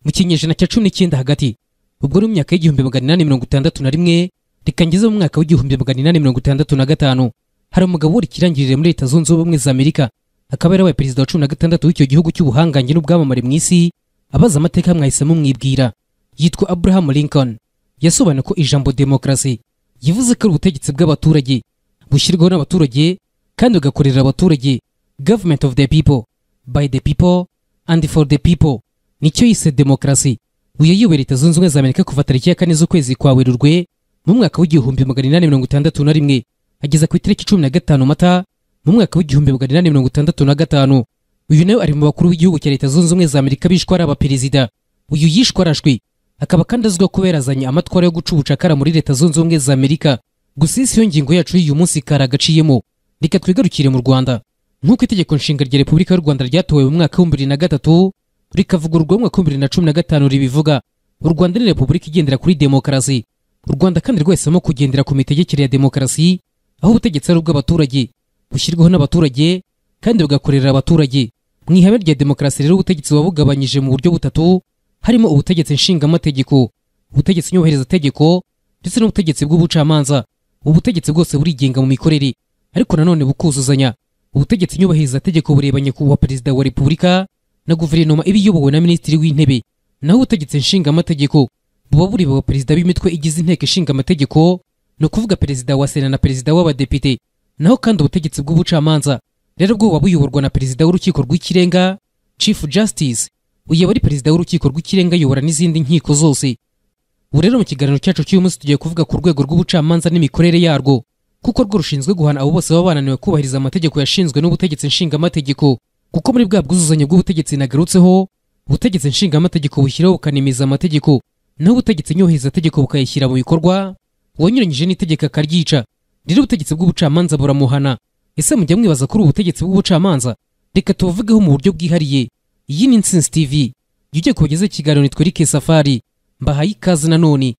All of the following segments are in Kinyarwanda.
mu kinyejana cya 19 hagati ubwo mu myaka y'1861 rikangeze mu mwaka w'1865 hari umugabo wari kirangirire muri Leta Zunze Ubumwe za Amerika akaba yarabaye perezida wa 16 w'icyo gihugu cy'ubuhangange n'ubwamamare mu isi abaza amateka mwahisemo mwibwira yitwa Abraham Lincoln. Yasobanuye ko ijambo demokarasi yivuze ko ari ubutegetsi bw'abaturage bushyirwaho n'abaturage kandi ugakorera abaturage, government of the people by the people and for the people. Nicyo yise demokarasi. Uyoboye Leta Zunze Ubumwe za Amerika kuva tariki ya 4 z'ukwezi kwa Werurwe mu mwaka w'1861 ageza ku itariki 15 Mata mu mwaka w'1865. Uyu nawe ari mu bakuru w'igihugu cya Leta Zunze Ubumwe za Amerika bishwe ari abaperezida. Uyu yishwe arashwe akaba kandi azwiho kuba yarazanye amatwara yo guca ubucakara muri Leta Zunze Ubumwe za Amerika. Gusa isi yo ngingo yacu y'uyu munsi karagaciyemo. Reka twigarukire mu Rwanda. Nk'uko itegeko nshinga rya Repubulika y'u Rwanda ryatowe mu mwaka wa 2003 rikavugururwa mu mwaka wa 2015 ribivuga, u Rwanda ni Repubulika igendera kuri demokarasi. U Rwanda kandi rwahisemo kugendera ku mitegekere ya demokarasi, aho ubutegetsi ari ubw'abaturage bushyirwaho n'abaturage kandi bugakorera abaturage. Mu ihame rya demokarasi rero ubutegetsi bubugabanyije mu buryo butatu, harimo ubutegetsi nshingaamategeko, ubutegetsi nyubahirizategeko ndetse n'ubutegetsi bw'ubucamanza. Ubutegetsi bwose burigenga mu mikorere ariko nanone bukuzuzanya. Ubutegetsi nyubahirizategeko burebanye ku perezida wa Repubulika na guverinoma ibiyobowe na minisitiri w'intebe, naho ubutegetsi nshingaamategeko buba buri ba perezida b'imitwe igize inteko ishinga amategeko, no kuvuga perezida wa Sena na perezida w'abadepite. Naho kandi ubutegetsi bw'ubucamanza rero bwo buba buyoborwa na perezida w'urukiko rw'ikirenga, Chief Justice. Uyu ari perezida w'urukiko rw'ikirenga yobora n'izindi nkiko zose. Ubu rero mu kiganiro cyacu cy'uyu munsi tugiye kuvuga ku rwego rw'ubucamanza n'imikorere yarwo, kuko rwo rushinzwe guhana abo bose baba bananiwe kubahiriza amategeko yashinzwe n'ubutegetsi nshingaamategeko. Kuko muri bwa bwuzuzanye bw'ubutegetsi nagarutseho, ubutegetsi nshingaamategeko bushyiraho bukanemiza amategeko, naho ubutegetsi nyubahirizategeko bukayishyira mu bikorwa, uwanyuranyije n'itegeko akaryica. Rero ubutegetsi bw'ubucamanza buramuhana. Ese mujya mwibaza kuri ubutegetsi bw'ubucamanza? Reka tuvugeho mu buryo bwihariye. Iyi ni Intsinzi TV, ujye kubageza ikiganiro nitwe Eric Safari, mbahaye ikaze nanone.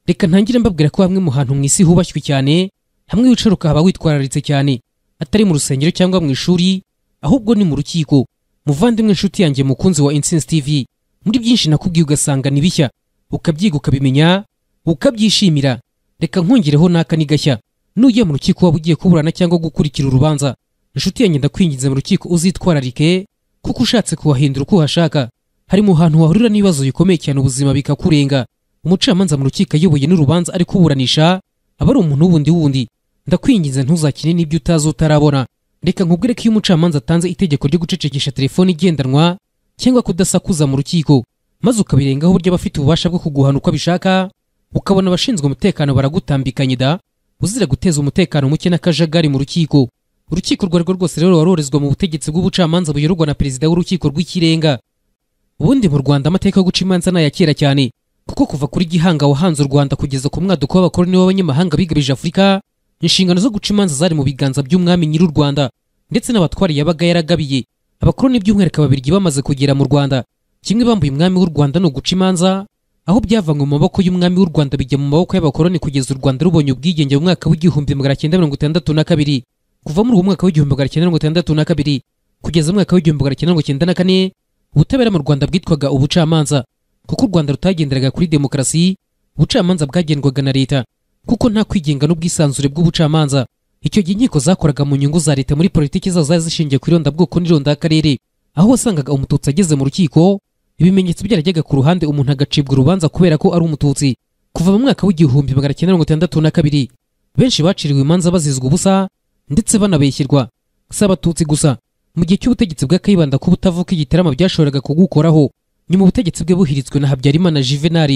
Reka ntangire mbabwira ko hamwe mu hantu mu isi hubashywe cyane, hamwe wicaruka haba witwararitse cyane, atari mu rusengero cyangwa mu ishuri, ahubwo ni mu rukiko. Muvandimwe inshuti yanjye mukunzi wa Intsinzi TV, muri byinshi nakubwiye ugasanga ni bishya, ukabyiga ukabimenya, ukabyishimira. Reka nkongereho naka ni gashya. Nujya mu rukiko waba ugiye kuburana cyangwa gukurikira urubanza, inshuti yanjye ndakwinginze mu rukiko uzitwararike, kuko ushatse kuhahindura uko uhashaka, hari mu hantu wahurira n'ibibazo bikomeye cyane ubuzima bikakurenga. Umucamanza mu rukiko ayoboye n'urubanza ari kuburanisha aba ari umuntu wundi. Ndakwinginze ntuzakine n'ibyo utazi utarabona. Reka nkubwire ko iyo umucamanza atanze itegeko ryo gucecekesha telefone igendanwa cyangwa kudasakuza mu rukiko, maze ukabirengaho buryo abafite ububasha bwo kuguhana uko abishaka, ukabona abashinzwe umutekano baragutambikanye da, uzira guteza umutekano muke n'akajagari mu rukiko. Urukiko rwo rwose rero warorezwa mu butegetsi bw'ubucamanza buyoborwa na perezida w'urukiko rw'ikirenga. Ubundi mu Rwanda amateka yo guca imanza n'aya kera cyane, kuko kuva kuri Gihanga wahanze u Rwanda kugeza ku mwaduko w'abakoloni b'abanyamahanga bigabije Afurika, inshingano zo guca imanza zari mu biganza by'umwami nyiri u Rwanda ndetse n'abatwari yabaga yaragabiye. Abakoloni by'umwihariko Ababiligi bamaze kugera mu Rwanda, kimwe bambuye umwami w'u Rwanda no guca imanza, aho byavanywe mu maboko y'umwami w'u Rwanda bijya mu maboko y'abakoloni kugeza u Rwanda rubonye ubwigenge mu mwaka w'1962. Kuva muri uwo mwaka w'1962 kugeza mu mwaka w'1994 ubutabera mu Rwanda bwitwaga ubucamanza, kuko u Rwanda rutagenderaga kuri demokarasi. Ubucamanza bwagendwaga na leta, kuko nta kwigenga n'ubwisanzure bw'ubucamanza. Icyo gihe inkiko zakoraga mu nyungu za leta muri politiki zazo zari zishingiye ku irondabwoko n'irondakarere, aho wasangaga umututsi ageze mu rukiko ibimenyetso byarajyaga ku ruhande umuntu agacibwa urubanza kubera ko ari umututsi. Kuva mu mwaka w'1962 benshi baciriwe imanza bazizwa ubusa ndetse banabeshyirwa. Si abatutsi gusa, mu gihe cy'ubutegetsi bwa Kayibanda ko butavuka igitarama byashoboraga kugukoraho. Nyuma ubutegetsi bwe buhiritswe na Habyarimana Juvenal,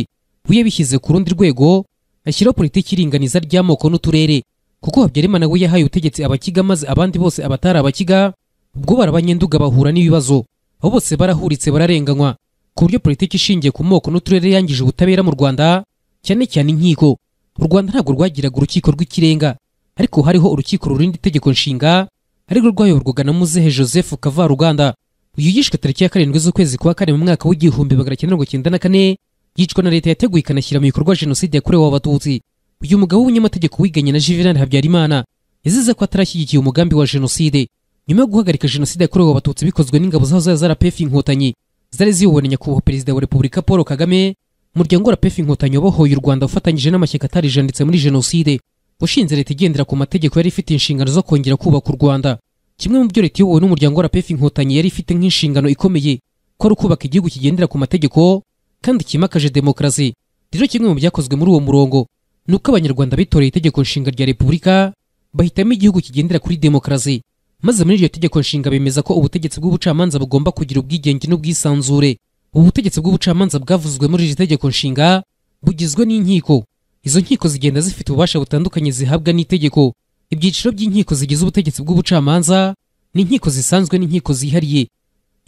we yabishyize ku rundi rwego, ashyiraho politiki iringaniza ry'amoko n'uturere, kuko Habyarimana we yahaye ubutegetsi abakiga maze abandi bose abatari abakiga ubwo barabanyenduga bahura n'ibibazo, abo bose barahuritse bararenganywa, ku buryo politiki ishingiye ku moko n'uturere yangije ubutabera mu Rwanda, cyane cyane inkiko. U Rwanda ntabwo rwagiraga urukiko rw'ikirenga, ariko hariho urukiko rurinda itegeko nshinga, ariko rwayoborwaga na Muzehe Joseph Kavaruganda. Uyu yishwe tariki ya 7 z'ukwezi kwa 4 mu mwaka w'1994, yicwa na leta yateguye ikanashyira mu bikorwa jenoside yakorewe abatutsi. Uyu mugabo w'umunyamategeko wiganye na Juvenal Habyarimana yazize ko atarashyigikiye umugambi wa jenoside. Nyuma yo guhagarika jenoside yakorewe abatutsi bikozwe n'ingabo zaho za RPF Inkotanyi, zari ziyobowe na nyakubahwa perezida wa Repubulika Paul Kagame. Umuryango wa RPF Inkotanyi wabohoye u Rwanda ufatanyije n'amashyaka atarijanditse muri jenoside, washinze leta igendera ku mategeko yari ifite inshingano zo kongera kubaka u Rwanda. Kimwe mu byo leta iyobowe n'umuryango wa RPF Inkotanyi yari ifite nk'inshingano ikomeye ko ari ukubaka igihugu kigendera ku mategeko kandi kimakaje demokarasi. Rero kimwe mu byakozwe muri uwo murongo ni uko abanyarwanda bitoreye itegeko nshinga rya Repubulika bahitamo igihugu kigendera kuri demokarasi, maze muri iryo tegeko nshinga bemeza ko ubutegetsi bw'ubucamanza bugomba kugira ubwigenge n'ubwisanzure. Ubu butegetsi bw'ubucamanza bwavuzwe muri iri tegeko nshinga bugizwe n'inkiko. Izo nkiko zigenda zifite ububasha butandukanye zihabwa n'itegeko. Ibyiciro by'inkiko zigize ubutegetsi bw'ubucamanza ni inkiko zisanzwe n'inkiko zihariye.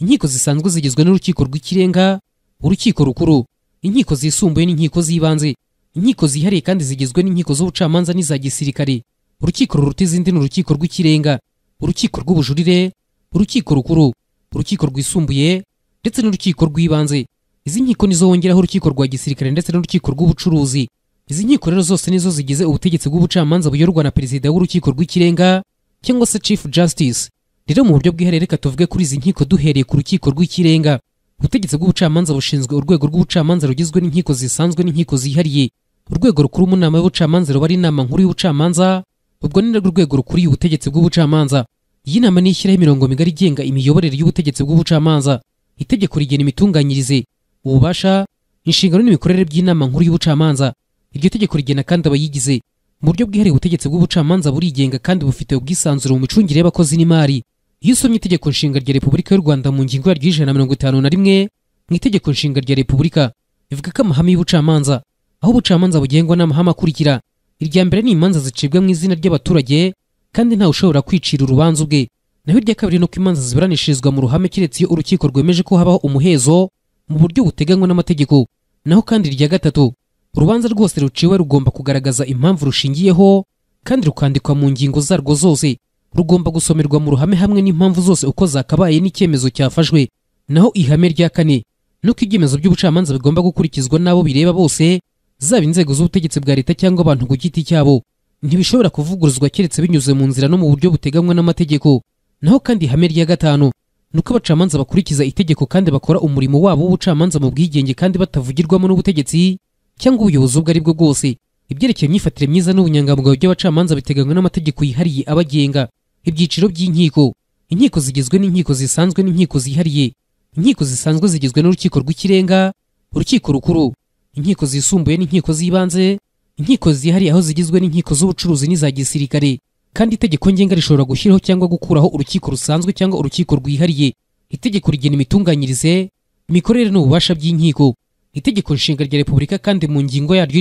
Inkiko zisanzwe zigizwe n'urukiko rw'ikirenga, urukiko rukuru, inkiko zisumbuye n'inkiko z'ibanze. Inkiko zihariye kandi zigizwe n'inkiko z'ubucamanza n'iza gisirikare. Urukiko ruruta izindi ni urukiko rw'ikirenga, urukiko rw'ubujurire, urukiko rukuru, urukiko rwisumbuye ndetse n'urukiko rw'ibanze. Izi nkiko nizo wongeraho urukiko rwa gisirikare ndetse n'urukiko rw'ubucuruzi. Izi nkiko rero zose nizo zigize ubutegetsi bw'ubucamanza buyoborwa na perezida w'urukiko rw'ikirenga cyangwa se Chief Justice. Rero mu buryo bwihariye reka tuvuge kuri izi nkiko duhereye ku rukiko rw'ikirenga. Ubutegetsi bw'ubucamanza bushinzwe urwego rw'ubucamanza rugizwe n'inkiko zisanzwe n'inkiko zihariye. Urwego rukuru mu nama y'ubucamanza ruba ari inama nkuru y'ubucamanza, ubwo ni narwo rwego rukuriye ubutegetsi bw'ubucamanza. Iyi nama ni ishyiraho imirongo migari igenga imiyoborere y'ubutegetsi bw'ubucamanza. Itegeko rigena imitunganyirize, ububasha, inshingano n'imikorere by'inama nkuru y'ubucamanza. Iryo tegeko rigena kandi abayigize. Mu buryo bwihariye ubutegetsi bw'ubucamanza burigenga kandi bufite ubwisanzure mu micungire y'abakozi n'imari. Iyo usomye itegeko nshinga rya Repubulika y'u Rwanda mu ngingo yaryo y'151 mu itegeko nshinga rya Repubulika ivuga ko amahame y'ubucamanza, aho ubucamanza bugengwa n'amahame akurikira. Irya mbere ni imanza zicibwa mu izina ry'abaturage kandi ntawe ushobora kwicira urubanza ubwe. Naho irya kabiri ni uko imanza ziburanishirizwa mu ruhame keretse iyo urukiko rwemeje ko habaho umuhezo mu buryo buteganywa n'amategeko. Naho kandi irya gatatu, urubanza rwose ruciwe rugomba kugaragaza impamvu rushingiyeho kandi rukandikwa mu ngingo zarwo zose. Rugomba gusomerwa mu ruhame hamwe n'impamvu zose uko zakabaye n'icyemezo cyafashwe. Naho ihame rya kane nuko ibyemezo by'ubucamanza bigomba gukurikizwa n'abo bireba bose, zaba inzego z'ubutegetsi bwa leta cyangwa abantu ku giti cyabo. Ntibishobora kuvuguruzwa keretse binyuze mu nzira no mu buryo buteganywa n'amategeko. Naho kandi ihame rya gatanu nuko abacamanza bakurikiza itegeko kandi bakora umurimo wabo w'ubucamanza mu bwigenge kandi batavugirwamo n'ubutegetsi cyangwa ubuyobozi ubwo ari bwo bwose. Ibyerekeye imyifatire myiza n'ubunyangamugayo by'abacamanza biteganywa n'amategeko yihariye abagenga. Ibyiciro by'inkiko. Inkiko zigizwe n'inkiko zisanzwe n'inkiko zihariye. Inkiko zisanzwe zigizwe n'urukiko rw'ikirenga, urukiko rukuru, inkiko zisumbuye n'inkiko z'ibanze, inkiko zihariye aho zigizwe n'inkiko z'ubucuruzi n'iza gisirikare. Kandi itegeko ngenga rishobora gushyiraho cyangwa gukuraho urukiko rusanzwe cyangwa urukiko rwihariye. Itegeko rigena imitunganyirize, imikorere n'ububasha by'inkiko. Itegeko nshinga rya Repubulika kandi mu ngingo yaryo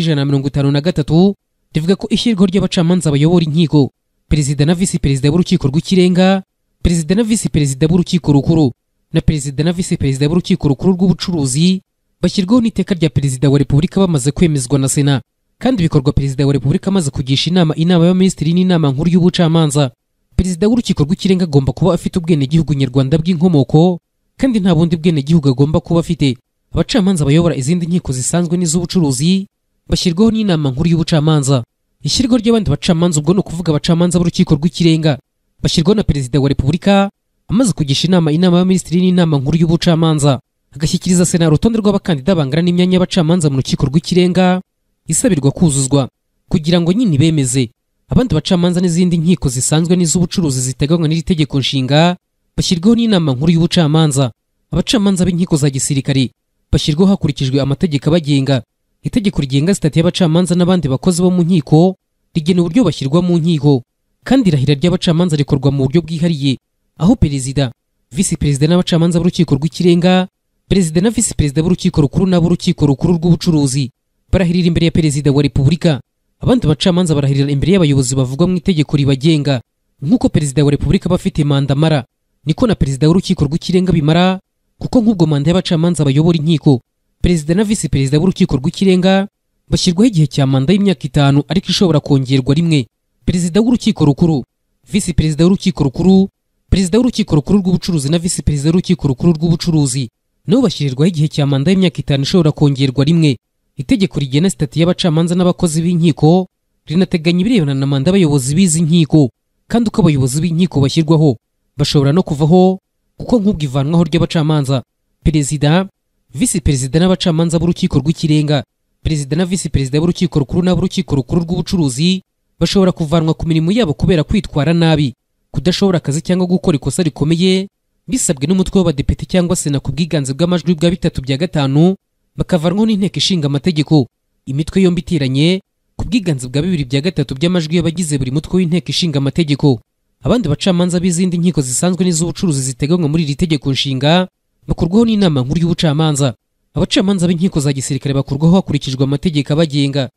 y'153 rivuga ko ishyirwaho ry'abacamanza bayobora inkiko, perezida na visi perezida b'urukiko rw'ikirenga, perezida na visi perezida b'urukiko rukuru na perezida na visi perezida b'urukiko rukuru rw'ubucuruzi bashyirwaho n'iteka rya perezida wa Repubulika bamaze kwemezwa na Sena, kandi bikorwa perezida wa Repubulika amaze kugisha inama y'abaminisitiri n'inama nkuru y'ubucamanza. Perezida w'urukiko rw'ikirenga agomba kuba afite ubwenegihugu nyarwanda bw'inkomoko kandi nta bundi bwenegihugu agomba kuba afite. Abacamanza bayobora izindi nkiko zisanzwe n'iz'ubucuruzi bashyirwaho n'inama nkuru y'ubucamanza. Ishyirwaho ry'abandi bacamanza ubwo ni ukuvuga abacamanza b'urukiko rw'ikirenga bashyirwaho na perezida wa Repubulika amaze kugisha inama y'abaminisitiri n'inama nkuru y'ubucamanza, agashyikiriza Sena urutonde rw'abakandida bangana n'imyanya y'abacamanza mu rukiko rw'ikirenga isabirwa kuzuzwa kugira ngo nyine bemeze. Abandi bacamanza n'izindi nkiko zisanzwe n'iz'ubucuruzi ziteganywa n'iri tegeko nshinga bashyirwaho n'inama nkuru y'ubucamanza. Abacamanza b'inkiko za gisirikare bashyirwaho hakurikijwe amategeko abagenga. Itegeko rigenga sitati y'abacamanza n'abandi bakozi bo mu nkiko rigena uburyo bashyirwa mu nkiko, kandi irahira ry'abacamanza rikorwa mu buryo bwihariye, aho perezida, visi perezida n'abacamanza b'urukiko rw'ikirenga, perezida na visi perezida b'urukiko rukuru n'ab'urukiko rukuru rw'ubucuruzi barahirira imbere ya perezida wa Repubulika. Abandi bacamanza barahirira imbere y'abayobozi bavugwa mu itegeko ribagenga. Nk'uko perezida wa Repubulika aba afite manda mara, niko na perezida w'urukiko rw'ikirenga bimara, kuko nk'ubwo manda y'abacamanza bayobora inkiko, perezida na visi perezida b'urukiko rw'ikirenga bashyirwaho igihe cya manda y'imyaka 5 ariko ishobora kongerwa rimwe. Perezida w'urukiko rukuru, visi perezida w'urukiko rukuru, perezida w'urukiko rukuru rw'ubucuruzi na visi perezida w'urukiko rukuru rw'ubucuruzi nabo bashyirirwaho igihe cya manda y'imyaka 5 ishobora kongerwa rimwe. Itegeko rigena sitati y'abacamanza n'abakozi b'inkiko rinateganya ibirebana na manda y'abayobozi b'izi nkiko, kandi uko abayobozi b'inkiko bashyirwaho bashobora no kuvaho kuko nk'ubwo ivanwaho ry'abacamanza perezida, visi perezida n'abacamanza b'urukiko rw'ikirenga. Perezida na visi perezida b'urukiko rukuru n'ab'urukiko rukuru rw'ubucuruzi bashobora kuvanwa ku mirimo yabo kubera kwitwara nabi, kudashobora akazi cyangwa gukora ikosa rikomeye, bisabwe n'umutwe w'abadepite cyangwa sena ku bwiganze bw'amajwi bwa 3/5, bakavanwaho n'inteko ishinga amategeko. Imitwe yombi iteranye ku bwiganze bwa 2/3 by'amajwi y'abagize buri mutwe w'inteko ishinga amategeko. Abandi bacamanza b'izindi nkiko zisanzwe n'iz'ubucuruzi ziteganywa muri iri tegeko nshinga bakurwaho n'inama nkuru y'ubucamanza. Abacamanza b'inkiko za gisirikare bakurwaho hakurikijwe amategeko abagenga.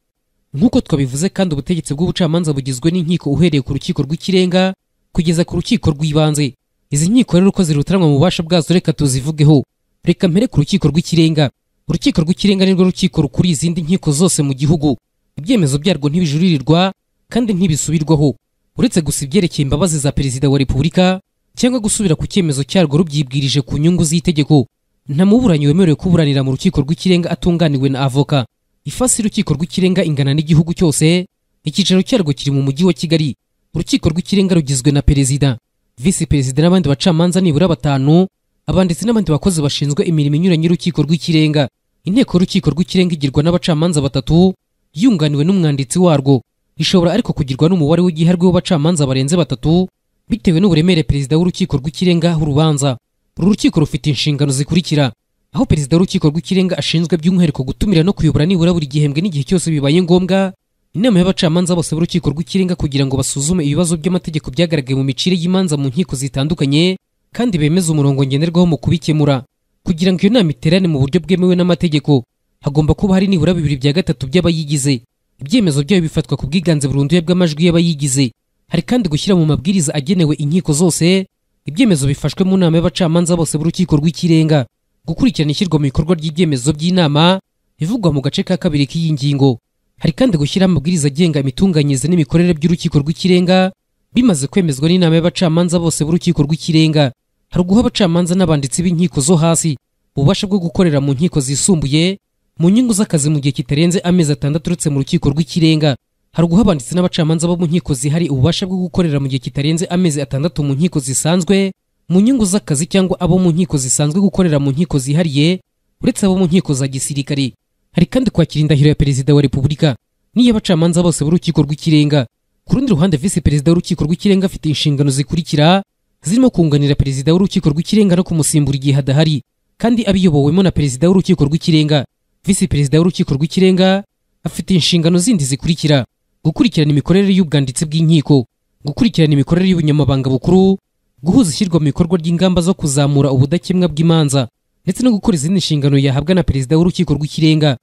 Nk'uko twabivuze kandi ubutegetsi bw'ubucamanza bugizwe n'inkiko uhereye ku rukiko rw'ikirenga kugeza ku rukiko rw'ibanze. Izi nkiko rero uko zirutanwa mu bubasha bwazo reka tuzivugeho. Reka mpere ku rukiko rw'ikirenga. Urukiko rw'ikirenga nirwo rukiko rukuri izindi nkiko zose mu gihugu. Ibyemezo byarwo ntibijuririrwa kandi ntibisubirwaho, uretse gusa ibyerekeye imbabazi za perezida wa repubulika cyangwa gusubira ku cyemezo cyarwo rubyibwirije ku nyungu z'itegeko. Nta muburanyi wemerewe kuburanira mu rukiko rw'ikirenga atunganiwe na avoka. Ifasi y'urukiko rw'ikirenga ingana n'igihugu cyose. Icyicaro cyarwo kiri mu mujyi wa Kigali. Urukiko rw'ikirenga rugizwe na perezida, visi perezida n'abandi bacamanza nibura 5, abanditsi n'abandi bakozi bashinzwe imirimo inyuranye y'urukiko rw'ikirenga. Inteko y'urukiko rw'ikirenga igirwa n'abacamanza 3 yunganiwe n'umwanditsi warwo. Ishobora ariko kugirwa n'umubare w'igiharwe w'abacamanza barenze 3 bitewe n'uburemere perezida w'urukiko rw'ikirenga urubanza. Uru rukiko rufite inshingano zikurikira: aho perezida w'urukiko rw'ikirenga ashinzwe by'umwihariko gutumira no kuyobora nibura buri gihembwe n'igihe cyose bibaye ngombwa inama y'abacamanza bose b'urukiko rw'ikirenga kugira ngo basuzume ibibazo by'amategeko byagaragaye mu micire y'imanza mu nkiko zitandukanye kandi bemeze umurongo ngenderwaho mu kubikemura. Kugira ngo iyo nama iterane mu buryo bwemewe n'amategeko, hagomba kuba hari nibura 2/3 by'abayigize. Ibyemezo byayo bifatwa ku bwiganze burundu bw'amajwi y'abayigize. Hari kandi gushyira mu mabwiriza agenewe inkiko zose ibyemezo bifashwe mu nama y'abacamanza bose b'urukiko rw'ikirenga. Gukurikirana ishyirwa mu bikorwa ry'ibyemezo by'inama bivugwa mu gace ka 2 k'iyi ngingo. Hari kandi gushyira amabwiriza agenga imitunganyirize n'imikorere by'urukiko rw'ikirenga bimaze kwemezwa n'inama y'abacamanza bose b'urukiko rw'ikirenga. Hari guha abacamanza n'abanditsi b'inkiko zo hasi ububasha bwo gukorera mu nkiko zisumbuye mu nyungu z'akazi mu gihe kitarenze amezi 6 uretse mu rukiko rw'ikirenga. Hari guha abanditsi n'abacamanza bo mu nkiko zihari ububasha bwo gukorera mu gihe kitarenze amezi 6 mu nkiko zisanzwe mu nyungu z'akazi cyangwa abo mu nkiko zisanzwe gukorera mu nkiko zihariye uretse abo mu nkiko za gisirikare. Hari kandi kwakira indahiro ya perezida wa repubulika n'iy'abacamanza bose b'urukiko rw'ikirenga. Ku rundi ruhande visi perezida w'urukiko rw'ikirenga afite inshingano zikurikira zirimo kunganira perezida w'urukiko rw'ikirenga no kumusimbura igihe hadahari kandi abiyobowemo na perezida w'urukiko rw'ikirenga. Visi perezida w'urukiko rw'ikirenga afite inshingano zindi zikurikira: gukurikirana imikorere y'ubwanditsi bw'inkiko, gukurikirana imikorere y'ubunyamabanga bukuru, guhuza ishyirwa mu bikorwa ry'ingamba zo kuzamura ubudakemwa bw'imanza ndetse no gukora izindi nshingano yahabwa na perezida w'urukiko rw'ikirenga.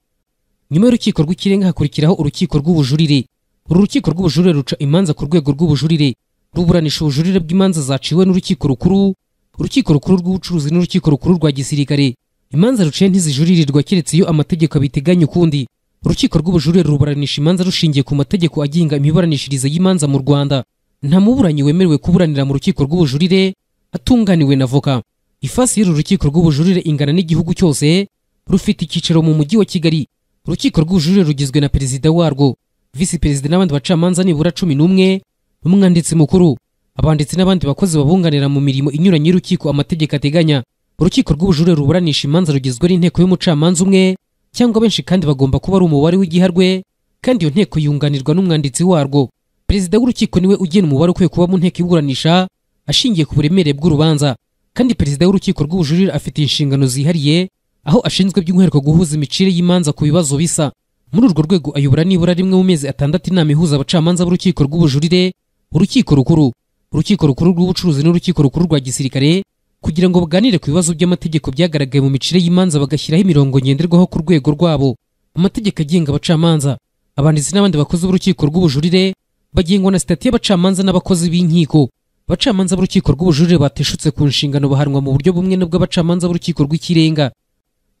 Nyuma y'urukiko rw'ikirenga hakurikiraho urukiko rw'ubujurire. Uru rukiko rw'ubujurire ruca imanza ku rwego rw'ubujurire, ruburanisha ubujurire bw'imanza zaciwe n'urukiko rukuru, urukiko rukuru rw'ubucuruzi n'urukiko rukuru rwa gisirikare. Imanza ruciye ntizijuririrwa keretse iyo amategeko abiteganya ukundi. Urukiko rw'ubujurire ruburanisha imanza rushingiye ku mategeko agenga imiburanishirize y'imanza mu Rwanda. Nta muburanyi wemerewe kuburanira mu rukiko rw'ubujurire atunganiwe na avoka. Ifasi y'uru rukiko rw'ubujurire ingana n'igihugu cyose, rufite icyicaro mu mujyi wa Kigali. Urukiko rw'ubujurire rugizwe na perezida warwo, visi perezida n'abandi bacamanza nibura 11, umwanditsi mukuru, abanditsi n'abandi bakozi babunganira mu mirimo inyuranye y'urukiko amategeko ateganya. Urukiko rw'ubujurire ruburanisha imanza rugizwe n'inteko y'umucamanza umwe cyangwa benshi kandi bagomba kuba ari umubare w'igiharwe kandi iyo nteko yunganirwa n'umwanditsi warwo. Perezida w'urukiko niwe ugena umubare ukwiye kuba mu nteko y'iburanisha ashingiye ku buremere bw'urubanza, kandi perezida w'urukiko rw'ubujurire afite inshingano zihariye aho ashinzwe by'umwihariko guhuza imicire y'imanza ku bibazo bisa. Muri urwo rwego ayobora nibura rimwe mu mezi 6 inama ihuza abacamanza b'urukiko rw'ubujurire, urukiko rukuru, urukiko rukuru rw'ubucuruzi n'urukiko rukuru rwa gisirikare kugira ngo baganire ku bibazo by'amategeko byagaragaye mu micire y'imanza bagashyiraho imirongo ngenderwaho ku rwego rwabo. Amategeko agenga abacamanza, abanditsi n'abandi bakozi b'urukiko rw'ubujurire bagengwa na sitati y'abacamanza n'abakozi b'inkiko. Abacamanza b'urukiko rw'ubujurire bateshutse ku nshingano bahanwa mu buryo bumwe n'ubw'abacamanza b'urukiko rw'ikirenga.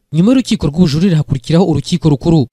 Nyuma y'urukiko rw'ubujurire hakurikiraho urukiko rukuru.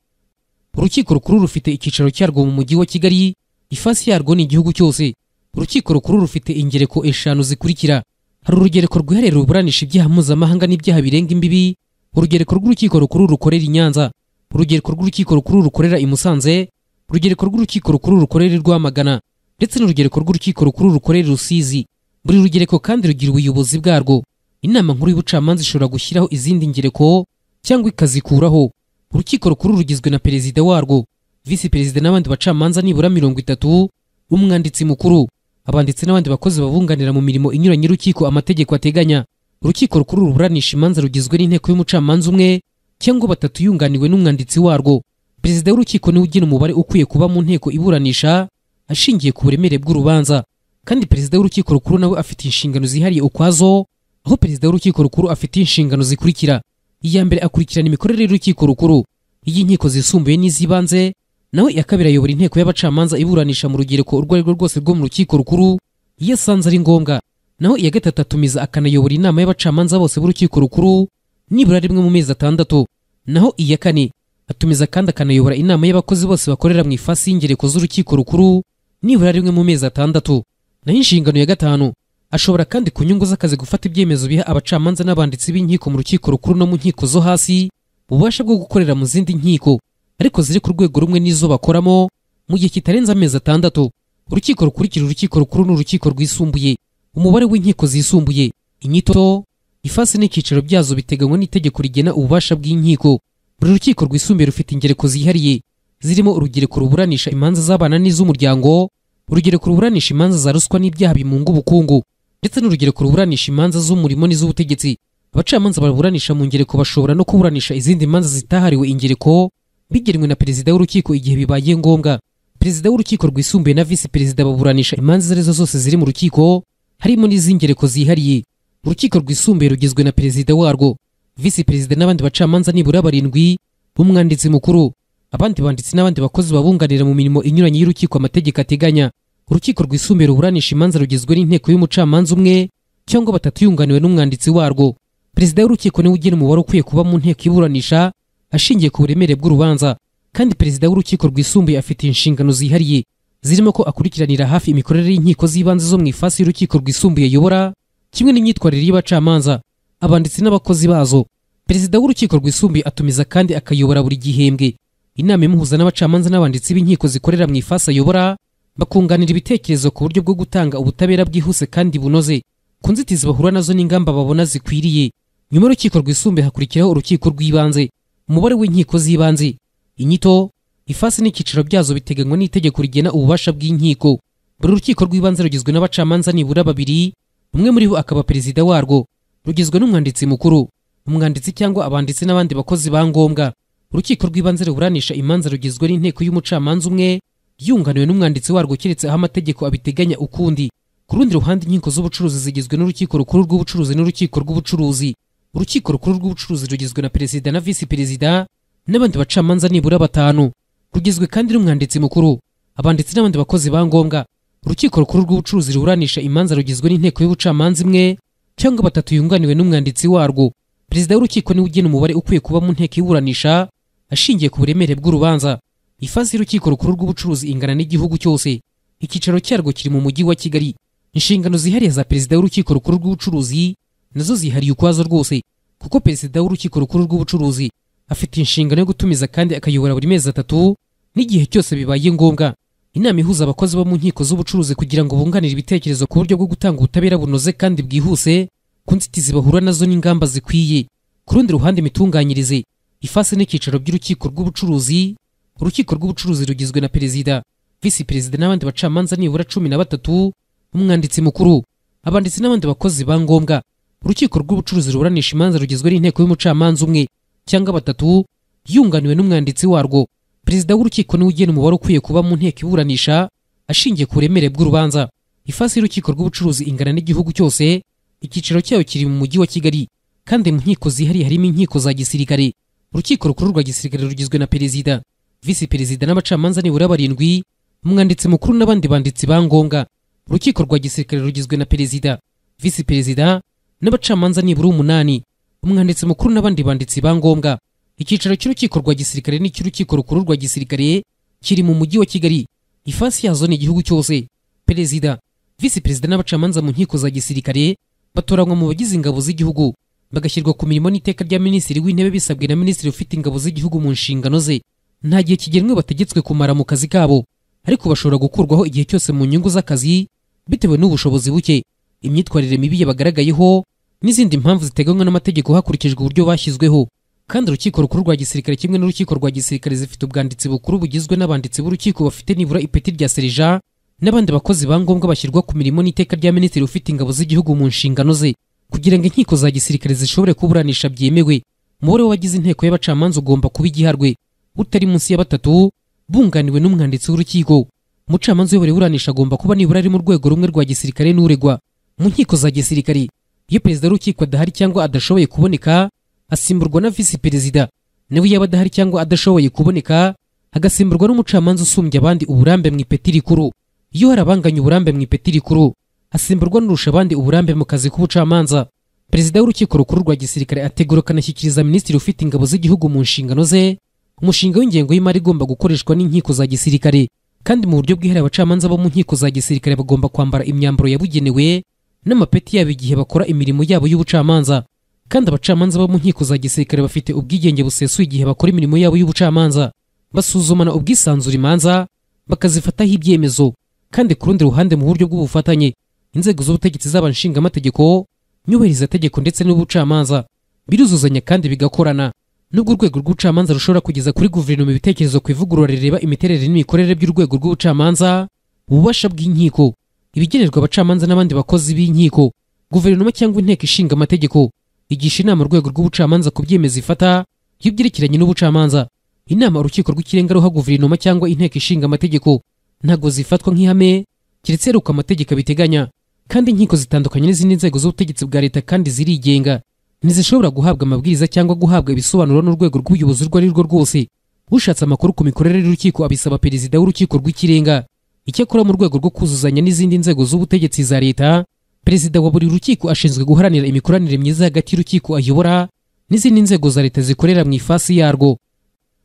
Urukiko rukuru rufite icyicaro cyarwo mu mujyi wa Kigali, ifasi yarwo ni igihugu cyose. Urukiko rukuru rufite ingereko 5 zikurikira: hari urugereko rwihariye ruburanisha ibyaha mpuzamahanga n'ibyaha birenga imbibi, urugereko rw'urukiko rukuru rukorera i Nyanza, urugereko rw'urukiko rukuru rukorera i Musanze, urugereko rw'urukiko rukuru rukorera i Rwamagana ndetse n'urugereko rw'urukiko rukuru rukorera i Rusizi. Buri rugereko kandi rugira ubuyobozi bwarwo. inama nkuru y'ubucamanza ishobora gushyiraho izindi ngereko cyangwa ikazikuraho. Urukiko rukuru rugizwe na perezida warwo, visi perezida n'abandi bacamanza nibura 30, umwanditsi mukuru, abanditsi n'abandi bakozi babunganira mu mirimo inyuranye y'urukiko amategeko ateganya. Urukiko rukuru ruburanisha imanza rugizwe n'inteko y'umucamanza umwe cyangwa 3 yunganiwe n'umwanditsi warwo. Perezida w'urukiko niwe ugena umubare ukwiye kuba mu nteko iburanisha ashingiye ku buremere bw'urubanza, kandi perezida w'urukiko rukuru nawe afite inshingano zihariye ukwazo, aho perezida w'urukiko rukuru afite inshingano zikurikira. Iya mbere, akurikirana imikorere y'urukiko rukuru, iy'inkiko zisumbuye n'iz'ibanze, naho iya kabiri ayobora inteko y'abacamanza iburanisha mu rugereko urwo ari rwo rwose rwo mu rukiko rukuru iyo asanze ari ngombwa, naho iya gatatu atumiza akanayobora inama y'abacamanza bose b'urukiko rukuru nibura rimwe mu mezi 6, naho iya kane atumiza kandi akanayobora inama y'abakozi bose bakorera mu ifasi y'ingereko z'urukiko rukuru nibura rimwe mu mezi 6. Naho inshingano ya gatanu, ashobora kandi ku nyungu z'akazi gufata ibyemezo biha abacamanza n'abanditsi b'inkiko mu rukiko rukuru no mu nkiko zo hasi ububasha bwo gukorera mu zindi nkiko ariko ziri ku rwego rumwe n'izo bakoramo mu gihe kitarenze amezi 6. Urukiko rukurikira urukiko rukuru n'urukiko rwisumbuye. Umubare w'inkiko zisumbuye, inyito, ifasi n'icyicaro byazo biteganywa n'itegeko rigena ububasha bw'inkiko. Buri rukiko rwisumbuye rufite ingereko zihariye zirimo urugereko ruburanisha imanza z'abana n'iz'umuryango, urugereko ruburanisha imanza za ruswa n'ibyaha bimunga ubukungu, ndetse n'urugereko ruburanisha imanza z'umurimo n'iz'ubutegetsi. Abacamanza baburanisha mu ngereko bashobora no kuburanisha izindi manza zitahariwe ingereko bigenwe na perezida w'urukiko igihe bibaye ngombwa. Perezida w'urukiko rwisumbuye na visi perezida baburanisha imanza izo arizo zose ziri mu rukiko harimo n'iz'ingereko zihariye. Urukiko rwisumbuye rugizwe na perezida warwo, visi perezida n'abandi bacamanza nibura 7, umwanditsi mukuru, abandi banditsi n'abandi bakozi babunganira mu mirimo inyuranye y'urukiko amategeko ateganya. Urukiko rwisumbuye ruburanisha imanza rugizwe n'inteko y'umucamanza umwe cyangwa 3 yunganiwe n'umwanditsi warwo. Perezida w'urukiko niwe ugena umubare ukwiye kuba mu nteko iburanisha ashingiye ku buremere bw'urubanza, kandi perezida w'urukiko rwisumbuye afite inshingano zihariye zirimo ko akurikiranira hafi imikorere y'inkiko z'ibanze zo mu ifasi y'urukiko rwisumbuye ayobora, kimwe n'imyitwarire y'abacamanza, abanditsi n'abakozi bazo. Perezida w'urukiko rwisumbuye atumiza kandi akayobora buri gihembwe inama imuhuza n'abacamanza n'abanditsi b'inkiko zikorera mu ifasi ayobora, bakunganira ibitekerezo ku buryo bwo gutanga ubutabera bwihuse kandi bunoze ku nzitizi bahura nazo n'ingamba babona zikwiriye. Nyuma y'urukiko rwisumbuye hakurikiraho urukiko rw'ibanze. Umubare w'inkiko z'ibanze, inyito, ifasi n'icyicaro byazo biteganywa n'itegeko rigena ububasha bw'inkiko. Buri rukiko rw'ibanze rugizwe n'abacamanza nibura 2, umwe muri bo akaba perezida warwo. Rugizwe n'umwanditsi mukuru, umwanditsi cyangwa abanditsi n'abandi bakozi ba ngombwa. Urukiko rw'ibanze ruburanisha imanza rugizwe n'inteko y'umucamanza umwe yunganiwe n'umwanditsi warwo keretse aho amategeko abiteganya ukundi. Ku rundi ruhande, inkiko z'ubucuruzi zigizwe n'urukiko rukuru rw'ubucuruzi n'urukiko rw'ubucuruzi. Urukiko rukuru rw'ubucuruzi rugizwe na perezida na visi perezida n'abandi bacamanza nibura 5. Rugizwe kandi n'umwanditsi mukuru, abanditsi n'abandi bakozi ba ngombwa. Urukiko rukuru rw'ubucuruzi ruburanisha imanza rugizwe n'inteko y'ubucamanza imwe cyangwa 3 yunganiwe n'umwanditsi warwo. Perezida w'urukiko niwe ugena umubare ukwiye kuba mu nteko iburanisha ashingiye ku buremere bw'urubanza. Ifasi y'urukiko rukuru rw'ubucuruzi ingana n'igihugu cyose. Icyicaro cyarwo kiri mu mujyi wa Kigali. Inshingano zihariye za perezida w'urukiko rukuru rw'ubucuruzi nazo zihariye ukwazo rwose, kuko perezida w'urukiko rukuru rw'ubucuruzi afite inshingano yo gutumiza kandi akayobora buri mezi 3 n'igihe cyose bibaye ngombwa inama ihuza abakozi bo mu nkiko z'ubucuruzi kugira ngo bunganire ibitekerezo ku buryo bwo gutanga ubutabera bunoze kandi bwihuse ku nzitizi bahura nazo n'ingamba zikwiye. Ku rundi ruhande, imitunganyirize, ifasi n'icyicaro by'urukiko rw'ubucuruzi. Urukiko rw'ubucuruzi rugizwe na perezida, visi perezida n'abandi bacamanza nibura 13, umwanditsi mukuru, abanditsi n'abandi bakozi ba ngombwa. Urukiko rw'ubucuruzi ruburanisha imanza rugizwe n'inteko y'umucamanza umwe cyangwa 3 yunganiwe n'umwanditsi warwo. Perezida w'urukiko niwe ugena umubare ukwiye kuba mu nteko iburanisha ashingiye ku buremere bw'urubanza. Ifasi y'urukiko rw'ubucuruzi ingana n'igihugu cyose. Icyicaro cyayo kiri mu mujyi wa Kigali, kandi mu nkiko zihariye harimo inkiko za gisirikare. Urukiko rukuru rwa gisirikare rugizwe na perezida, visi perezida n'abacamanza nibura 7, umwanditsi mukuru n'abandi banditsi ba ngombwa. Urukiko rwa gisirikare rugizwe na perezida, visi perezida n'abacamanza nibura 8, umwanditsi mukuru n'abandi banditsi ba ngombwa. Icyicaro cy'urukiko rwa gisirikare n'icy'urukiko rukuru rwa gisirikare kiri mu mujyi wa Kigali. Ifasi yazo ni igihugu cyose. Perezida, visi perezida n'abacamanza mu nkiko za gisirikare batoranywa mu bagize ingabo z'igihugu, bagashyirwa ku mirimo n'iteka rya minisitiri w'intebe bisabwe na minisitiri ufite ingabo z'igihugu mu nshingano ze. Nta gihe kigenwe bategetswe kumara mu kazi kabo, ariko bashobora gukurwaho igihe cyose mu nyungu z'akazi bitewe n'ubushobozi buke, imyitwarire mibi yabagaragayeho n'izindi mpamvu ziteganywa n'amategeko hakurikijwe uburyo bashyizweho. Kandi urukiko rukuru rwa gisirikare kimwe n'urukiko rwa gisirikare zifite ubwanditsi bukuru bugizwe n'abanditsi b'urukiko bafite nibura ipeti rya serija n'abandi bakozi ba ngombwa bashyirwa ku mirimo n'iteka rya minisitiri ufite ingabo z'igihugu mu nshingano ze, kugira ngo inkiko za gisirikare zishobore kuburanisha byemewe. Umubare w'abagize inteko y'abacamanza ugomba kuba igiharwe utari munsi ya 3 bunganiwe n'umwanditsi w'urukiko. Umucamanza uyobora iburanisha agomba kuba nibura ari mu rwego rumwe rwa gisirikare n'uregwa. Mu nkiko za gisirikare, iyo perezida w'urukiko adahari cyangwa adashoboye kuboneka, asimburwa na visi perezida. Nawe yaba adahari cyangwa adashoboye kuboneka, agasimburwa n'umucamanza usumbya abandi uburambe mu ipeti rikuru. Iyo hari abanganya uburambe mu ipeti rikuru, asimburwa n'urusha abandi uburambe mu kazi k'ubucamanza. Perezida w'urukiko rukuru rwa gisirikare ategura akanashyikiriza minisitiri ufite ingabo z'igihugu mu nshingano ze umushinga w'ingengo y'imari igomba gukoreshwa n'inkiko za gisirikare. Kandi mu buryo bwihariye abacamanza bo mu nkiko za gisirikare bagomba kwambara imyambaro yabugenewe n'amapeti yabo igihe bakora imirimo yabo y'ubucamanza. Kandi abacamanza bo mu nkiko za gisirikare bafite ubwigenge busesuye igihe bakora imirimo yabo y'ubucamanza. Basuzumana ubwisanzure imanza, bakazifataho ibyemezo. Kandi ku rundi ruhande mu buryo bw'ubufatanye, inzego z'ubutegetsi z'abashingamategeko, nyubahirizategeko ndetse n'ubucamanza biruzuzanya kandi bigakorana. Nubwo urwego rw'ubucamanza rushobora kugeza kuri guverinoma ibitekerezo ku ivugurura rireba imiterere n'imikorere by'urwego rw'ubucamanza, ububasha bw'inkiko, ibigenerwa abacamanza n'abandi bakozi b'inkiko, guverinoma cyangwa inteko ishinga amategeko igisha inama urwego rw'ubucamanza ku byemezo ifata y'ibyerekeranye n'ubucamanza. Inama urukiko rw'ikirenga ruha guverinoma cyangwa inteko ishinga amategeko ntago zifatwa nk'ihame keretse ruko amategeko abiteganya. Kandi inkiko zitandukanye n'izindi nzego z'ubutegetsi bwa leta kandi zirigenga, ntizishobora guhabwa amabwiriza cyangwa guhabwa ibisobanuro n'urwego rw'ubuyobozi urwo ari rwo rwose. Ushatse amakuru ku mikorere y'urukiko abisaba perezida w'urukiko rw'ikirenga. Icyakora mu rwego rwo kuzuzanya n'izindi nzego z'ubutegetsi za leta, perezida wa buri rukiko ashinzwe guharanira imikoranire myiza hagati y'urukiko ayobora n'izindi nzego za leta zikorera mu ifasi yarwo.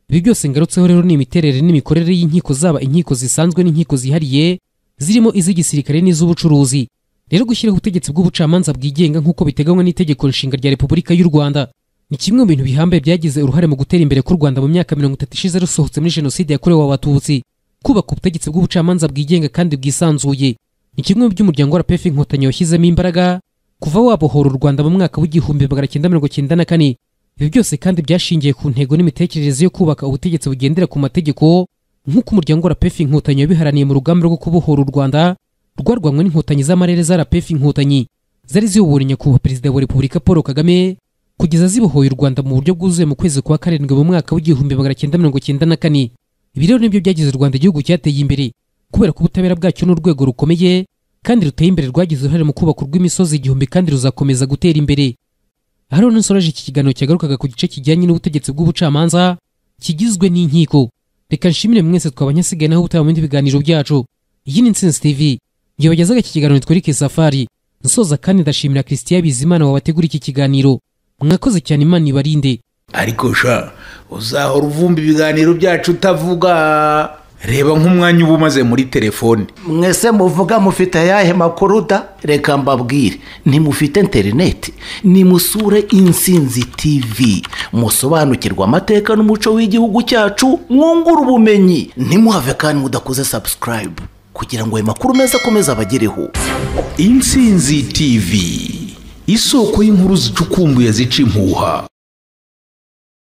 Ibi byose ngarutseho rero ni imiterere n'imikorere y'inkiko, zaba inkiko zisanzwe n'inkiko zihariye zirimo iz'igisirikare n'iz'ubucuruzi. Rero gushyiraho ubutegetsi bw'ubucamanza bwigenga nk'uko biteganywa n'itegeko nshinga rya Repubulika y'u Rwanda ni kimwe mu bintu bihambaye byagize uruhare mu gutera imbere k'u Rwanda mu myaka 30 ishize rusohotse muri jenoside yakorewe abatutsi. Kubaka ubutegetsi bw'ubucamanza bwigenga kandi bwisanzuye ni kimwe mu by'umuryango wa RPF Inkotanyi washyizemo imbaraga kuva wabohora u Rwanda mu mwaka w'1994. Ibi byose kandi byashingiye ku ntego n'imitekerereze yo kubaka ubutegetsi bugendera ku mategeko nk'uko umuryango wa RPF Inkotanyi yabiharaniye mu rugamba rwo kubohora u Rwanda rwarwanywe n'inkotanyi z'amarere za RPF Inkotanyi zari ziyobowe nyakubahwa perezida wa Repubulika Paul Kagame kugeza zibohoye u Rwanda mu buryo bwuzuye mu kwezi kwa 7 mu mwaka w'1994. Ibi rero nibyo byagize u Rwanda igihugu cyateye imbere kubera ko ubutabera bwacyo n'urwego rukomeye kandi ruteye imbere rwagize uruhare mu kubaka urw'imisozi igihumbi kandi ruzakomeza gutera imbere. Hano nsoreje iki kiganiro cyagarukaga ku gice kijyanye n'ubutegetsi bw'ubucamanza kigizwe n'inkiko. Reka nshimire mwese twabanyasigaye naho ubutaha mu bindi biganiro byacu. Iyi ni Intsinzi TV, ngiye bagezaga iki kiganiro twereke safari. Nsoza kandi ndashimira Christian Bizimana wabategura iki kiganiro. Mwakoze cyane, Imana ibarinde. Ariko sha uzahora uvumba ibiganiro byacu utavuga. Reba nk'umwanya uba umaze muri telefone. Mwese muvuga mufite ayahe makuru da? Reka mbabwire, ntimufite interineti, nimusure Intsinzi TV, musobanukirwa amateka n'umuco w'igihugu cyacu, mwungura ubumenyi. Ntimuhave kandi mudakoze subscribe kugira ngo ayo makuru meza akomeze abagereho. Intsinzi TV, isoko y'inkuru zicukumbuye zica impuha.